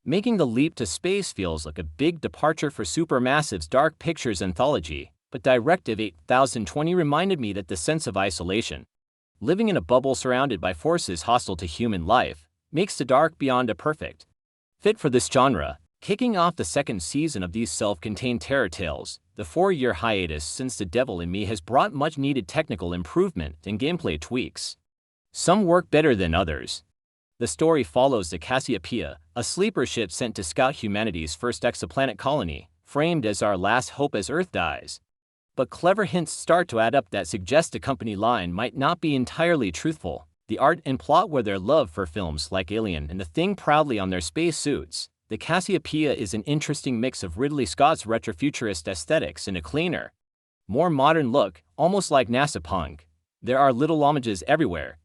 Making the leap to space feels like a big departure for Supermassive's Dark Pictures anthology, but Directive 8020 reminded me that the sense of isolation, living in a bubble surrounded by forces hostile to human life, makes The Dark Beyond a perfect fit for this genre. Kicking off the second season of these self-contained terror tales, the 4-year hiatus since The Devil in Me has brought much-needed technical improvement and gameplay tweaks. Some work better than others. The story follows the Cassiopeia, a sleeper ship sent to scout humanity's first exoplanet colony, framed as our last hope as Earth dies. But clever hints start to add up that suggest the company line might not be entirely truthful. The art and plot were their love for films like Alien and The Thing proudly on their space suits. The Cassiopeia is an interesting mix of Ridley Scott's retrofuturist aesthetics and a cleaner, more modern look, almost like NASA punk. There are little homages everywhere,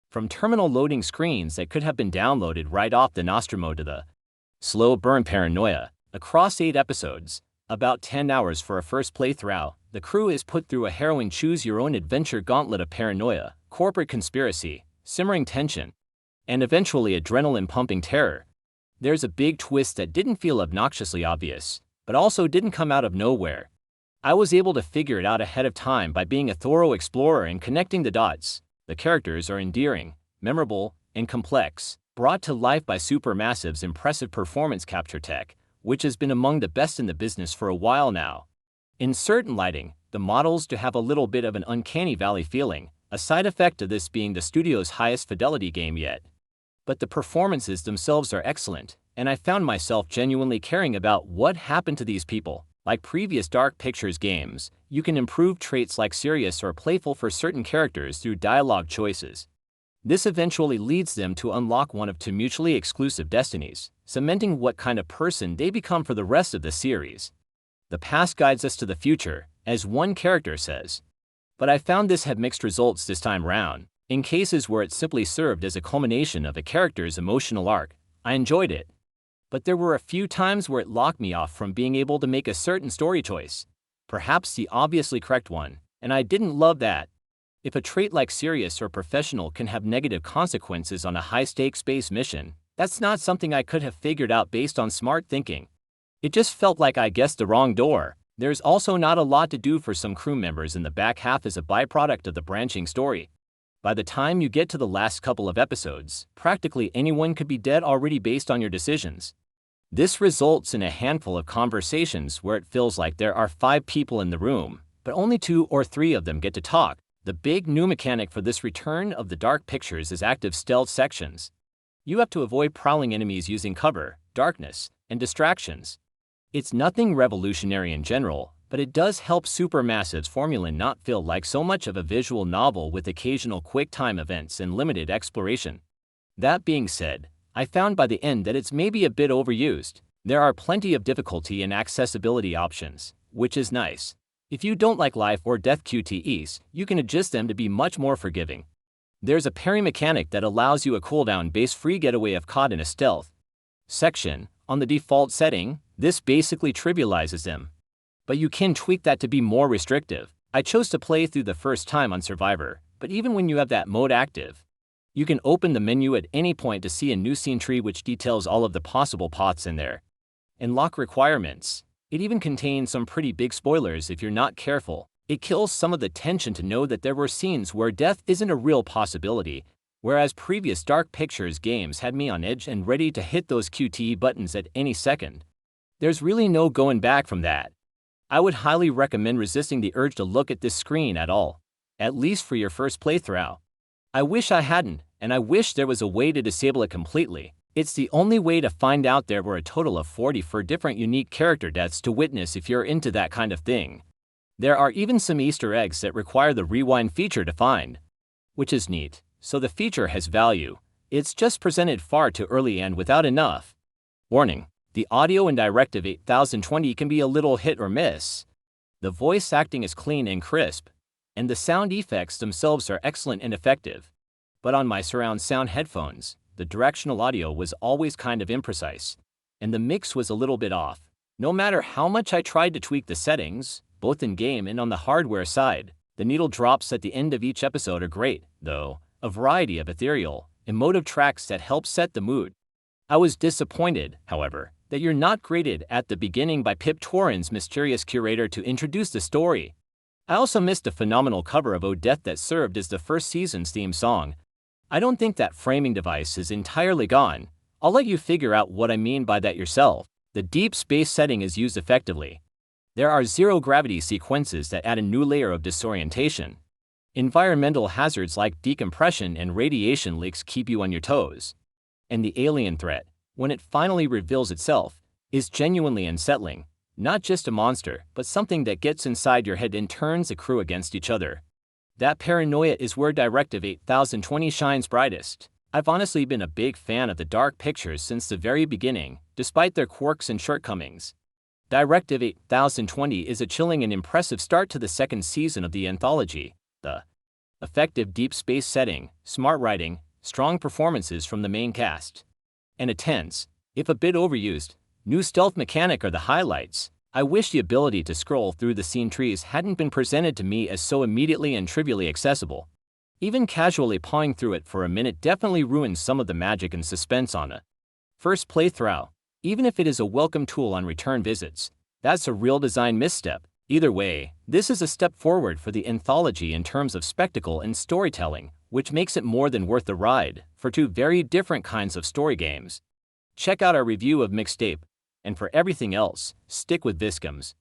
from terminal loading screens that could have been downloaded right off the Nostromo to the slow burn paranoia. Across 8 episodes, about 10 hours for a first playthrough, the crew is put through a harrowing choose-your-own-adventure gauntlet of paranoia, corporate conspiracy, simmering tension, and eventually adrenaline-pumping terror. There's a big twist that didn't feel obnoxiously obvious, but also didn't come out of nowhere. I was able to figure it out ahead of time by being a thorough explorer and connecting the dots. The characters are endearing, memorable, and complex, brought to life by Supermassive's impressive performance capture tech, which has been among the best in the business for a while now. In certain lighting, the models do have a little bit of an uncanny valley feeling, a side effect of this being the studio's highest fidelity game yet. But the performances themselves are excellent, and I found myself genuinely caring about what happened to these people. Like previous Dark Pictures games, you can improve traits like serious or playful for certain characters through dialogue choices. This eventually leads them to unlock one of 2 mutually exclusive destinies, cementing what kind of person they become for the rest of the series. The past guides us to the future, as one character says. But I found this had mixed results this time round. In cases where it simply served as a culmination of a character's emotional arc, I enjoyed it. But there were a few times where it locked me off from being able to make a certain story choice, perhaps the obviously correct one, and I didn't love that. If a trait like serious or professional can have negative consequences on a high-stakes space mission, that's not something I could have figured out based on smart thinking. It just felt like I guessed the wrong door. There's also not a lot to do for some crew members in the back half as a byproduct of the branching story. By the time you get to the last couple of episodes, practically anyone could be dead already based on your decisions. This results in a handful of conversations where it feels like there are 5 people in the room, but only 2 or 3 of them get to talk. The big new mechanic for this return of the Dark Pictures is active stealth sections. You have to avoid prowling enemies using cover, darkness, and distractions. It's nothing revolutionary in general, but it does help Supermassive's formula not feel like so much of a visual novel with occasional quick-time events and limited exploration. That being said, I found by the end that it's maybe a bit overused. There are plenty of difficulty and accessibility options, which is nice. If you don't like life or death QTEs, you can adjust them to be much more forgiving. There's a parry mechanic that allows you a cooldown-based free getaway if caught in a stealth section. On the default setting, this basically trivializes them. But you can tweak that to be more restrictive. I chose to play through the first time on Survivor, but even when you have that mode active, you can open the menu at any point to see a new scene tree which details all of the possible paths in there. And lock requirements. It even contains some pretty big spoilers if you're not careful. It kills some of the tension to know that there were scenes where death isn't a real possibility, whereas previous Dark Pictures games had me on edge and ready to hit those QTE buttons at any second. There's really no going back from that. I would highly recommend resisting the urge to look at this screen at all, at least for your first playthrough. I wish I hadn't, and I wish there was a way to disable it completely. It's the only way to find out there were a total of 44 different unique character deaths to witness if you're into that kind of thing. There are even some Easter eggs that require the rewind feature to find, which is neat, so the feature has value. It's just presented far too early and without enough. Warning. The audio in Directive 8020 can be a little hit or miss. The voice acting is clean and crisp, and the sound effects themselves are excellent and effective. But on my surround sound headphones, the directional audio was always kind of imprecise, and the mix was a little bit off. No matter how much I tried to tweak the settings, both in-game and on the hardware side, the needle drops at the end of each episode are great, though, a variety of ethereal, emotive tracks that help set the mood. I was disappointed, however, that you're not greeted at the beginning by Pip Torrens' mysterious curator to introduce the story. I also missed a phenomenal cover of Odette that served as the first season's theme song. I don't think that framing device is entirely gone. I'll let you figure out what I mean by that yourself. The deep space setting is used effectively. There are zero-gravity sequences that add a new layer of disorientation. Environmental hazards like decompression and radiation leaks keep you on your toes. And the alien threat, when it finally reveals itself, is genuinely unsettling. Not just a monster, but something that gets inside your head and turns the crew against each other. That paranoia is where Directive 8020 shines brightest. I've honestly been a big fan of the dark pictures since the very beginning, despite their quirks and shortcomings. Directive 8020 is a chilling and impressive start to the second season of the anthology. The effective deep space setting, smart writing, strong performances from the main cast, and a tense, if a bit overused, new stealth mechanic are the highlights. I wish the ability to scroll through the scene trees hadn't been presented to me as so immediately and trivially accessible. Even casually pawing through it for a minute definitely ruins some of the magic and suspense on a first playthrough. Even if it is a welcome tool on return visits, that's a real design misstep. Either way, this is a step forward for the anthology in terms of spectacle and storytelling, which makes it more than worth the ride for two very different kinds of story games. Check out our review of Mixtape, and for everything else, stick with Visgams.